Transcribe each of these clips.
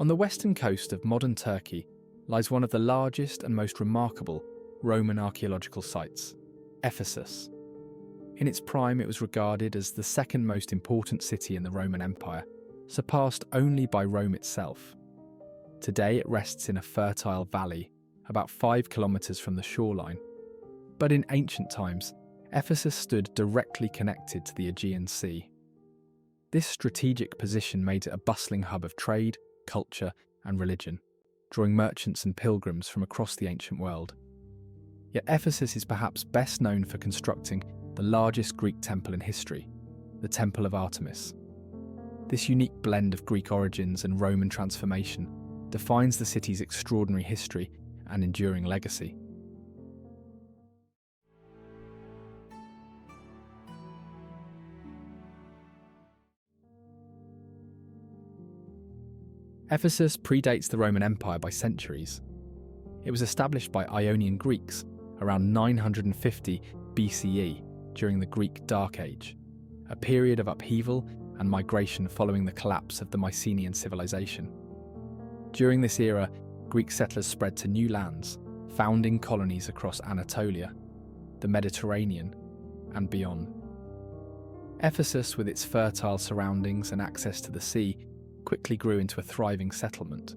On the western coast of modern Turkey lies one of the largest and most remarkable Roman archaeological sites, Ephesus. In its prime, it was regarded as the second most important city in the Roman Empire, surpassed only by Rome itself. Today it rests in a fertile valley, about 5 kilometres from the shoreline. But in ancient times, Ephesus stood directly connected to the Aegean Sea. This strategic position made it a bustling hub of trade, culture, and religion, drawing merchants and pilgrims from across the ancient world. Yet Ephesus is perhaps best known for constructing the largest Greek temple in history, the Temple of Artemis. This unique blend of Greek origins and Roman transformation defines the city's extraordinary history and enduring legacy. Ephesus predates the Roman Empire by centuries. It was established by Ionian Greeks around 950 BCE during the Greek Dark Age, a period of upheaval and migration following the collapse of the Mycenaean civilization. During this era, Greek settlers spread to new lands, founding colonies across Anatolia, the Mediterranean, and beyond. Ephesus, with its fertile surroundings and access to the sea, quickly grew into a thriving settlement.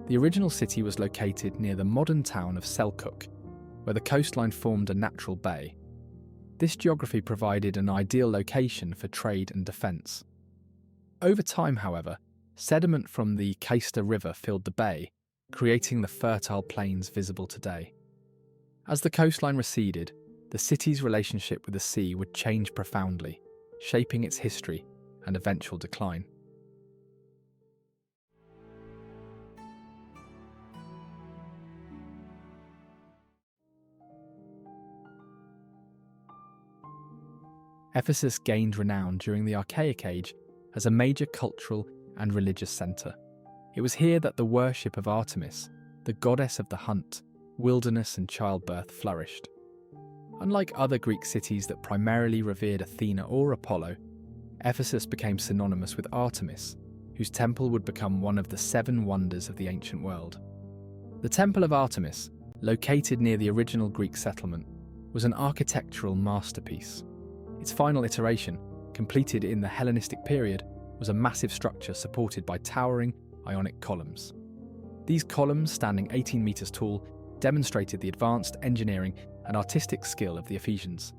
The original city was located near the modern town of Selçuk, where the coastline formed a natural bay. This geography provided an ideal location for trade and defence. Over time, however, sediment from the Cayster River filled the bay, creating the fertile plains visible today. As the coastline receded, the city's relationship with the sea would change profoundly, shaping its history and eventual decline. Ephesus gained renown during the Archaic Age as a major cultural and religious centre. It was here that the worship of Artemis, the goddess of the hunt, wilderness and childbirth, flourished. Unlike other Greek cities that primarily revered Athena or Apollo, Ephesus became synonymous with Artemis, whose temple would become one of the 7 wonders of the ancient world. The Temple of Artemis, located near the original Greek settlement, was an architectural masterpiece. Its final iteration, completed in the Hellenistic period, was a massive structure supported by towering Ionic columns. These columns, standing 18 metres tall, demonstrated the advanced engineering and artistic skill of the Ephesians.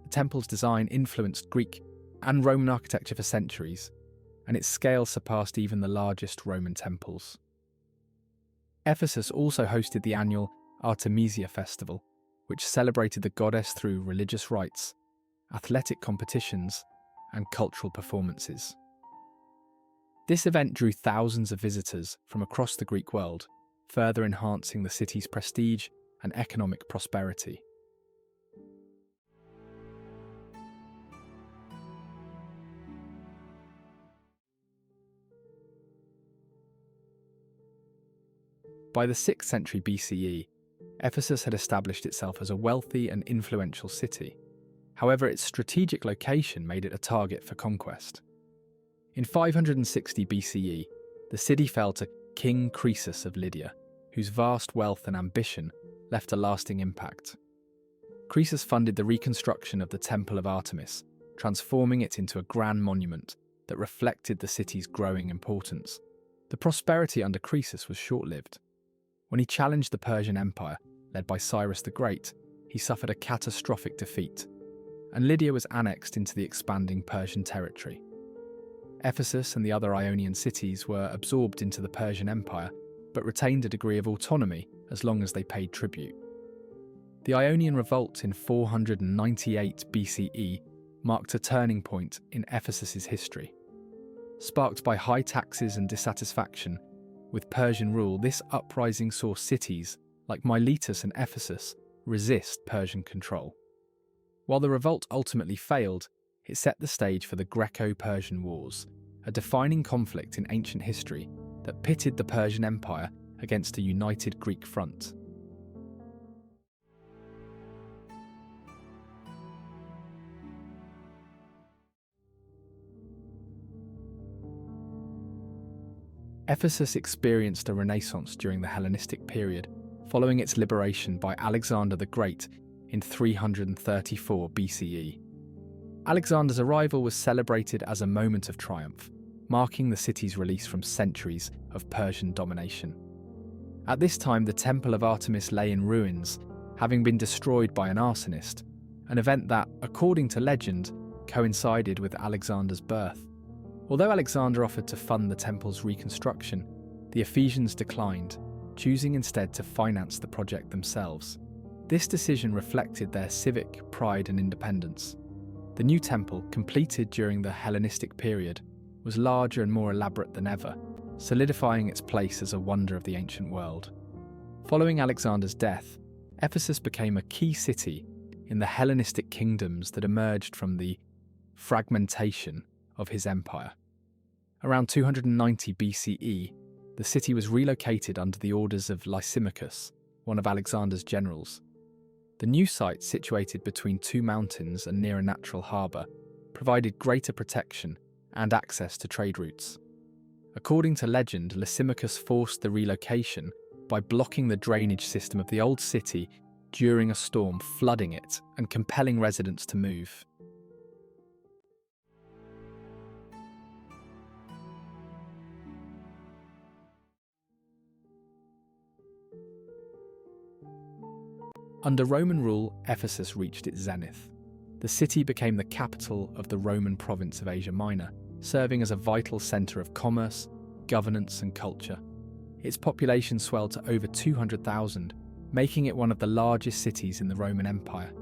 The temple's design influenced Greek and Roman architecture for centuries, and its scale surpassed even the largest Roman temples. Ephesus also hosted the annual Artemisia festival, which celebrated the goddess through religious rites, athletic competitions, and cultural performances. This event drew thousands of visitors from across the Greek world, further enhancing the city's prestige and economic prosperity. By the 6th century BCE, Ephesus had established itself as a wealthy and influential city. However, its strategic location made it a target for conquest. In 560 BCE, the city fell to King Croesus of Lydia, whose vast wealth and ambition left a lasting impact. Croesus funded the reconstruction of the Temple of Artemis, transforming it into a grand monument that reflected the city's growing importance. The prosperity under Croesus was short-lived. When he challenged the Persian Empire, led by Cyrus the Great, he suffered a catastrophic defeat, and Lydia was annexed into the expanding Persian territory. Ephesus and the other Ionian cities were absorbed into the Persian Empire, but retained a degree of autonomy as long as they paid tribute. The Ionian Revolt in 498 BCE marked a turning point in Ephesus's history. Sparked by high taxes and dissatisfaction with Persian rule, this uprising saw cities like Miletus and Ephesus resist Persian control. While the revolt ultimately failed, it set the stage for the Greco-Persian Wars, a defining conflict in ancient history that pitted the Persian Empire against a united Greek front. Ephesus experienced a renaissance during the Hellenistic period, following its liberation by Alexander the Great in 334 BCE. Alexander's arrival was celebrated as a moment of triumph, marking the city's release from centuries of Persian domination. At this time, the Temple of Artemis lay in ruins, having been destroyed by an arsonist, an event that, according to legend, coincided with Alexander's birth. Although Alexander offered to fund the temple's reconstruction, the Ephesians declined, choosing instead to finance the project themselves. This decision reflected their civic pride and independence. The new temple, completed during the Hellenistic period, was larger and more elaborate than ever, solidifying its place as a wonder of the ancient world. Following Alexander's death, Ephesus became a key city in the Hellenistic kingdoms that emerged from the fragmentation of his empire. Around 290 BCE, the city was relocated under the orders of Lysimachus, one of Alexander's generals. The new site, situated between two mountains and near a natural harbour, provided greater protection and access to trade routes. According to legend, Lysimachus forced the relocation by blocking the drainage system of the old city during a storm, flooding it and compelling residents to move. Under Roman rule, Ephesus reached its zenith. The city became the capital of the Roman province of Asia Minor, serving as a vital centre of commerce, governance and culture. Its population swelled to over 200,000, making it one of the largest cities in the Roman Empire.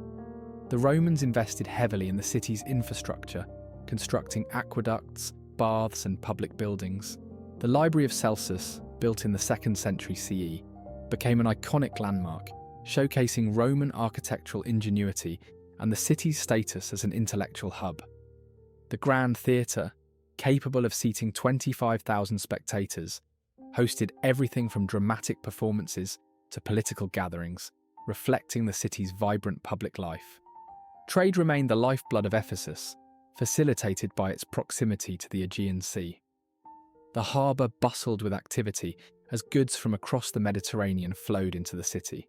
The Romans invested heavily in the city's infrastructure, constructing aqueducts, baths and public buildings. The Library of Celsus, built in the 2nd century CE, became an iconic landmark, showcasing Roman architectural ingenuity and the city's status as an intellectual hub. The Grand Theatre, capable of seating 25,000 spectators, hosted everything from dramatic performances to political gatherings, reflecting the city's vibrant public life. Trade remained the lifeblood of Ephesus, facilitated by its proximity to the Aegean Sea. The harbour bustled with activity as goods from across the Mediterranean flowed into the city.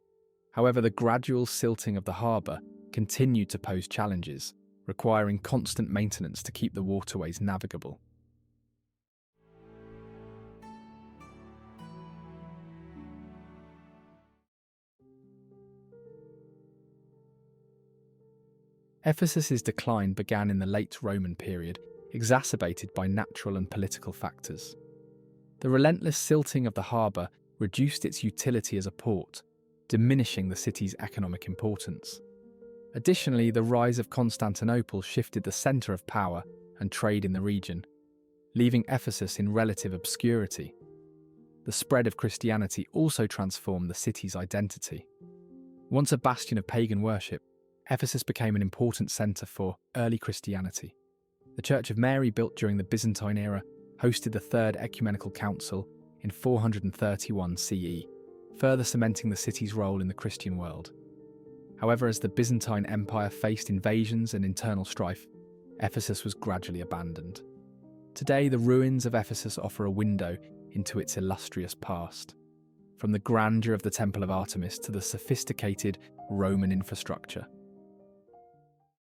However, the gradual silting of the harbour continued to pose challenges, requiring constant maintenance to keep the waterways navigable. Ephesus's decline began in the late Roman period, exacerbated by natural and political factors. The relentless silting of the harbour reduced its utility as a port, diminishing the city's economic importance. Additionally, the rise of Constantinople shifted the centre of power and trade in the region, leaving Ephesus in relative obscurity. The spread of Christianity also transformed the city's identity. Once a bastion of pagan worship, Ephesus became an important centre for early Christianity. The Church of Mary, built during the Byzantine era, hosted the Third Ecumenical Council in 431 CE, further cementing the city's role in the Christian world. However, as the Byzantine Empire faced invasions and internal strife, Ephesus was gradually abandoned. Today, the ruins of Ephesus offer a window into its illustrious past, from the grandeur of the Temple of Artemis to the sophisticated Roman infrastructure.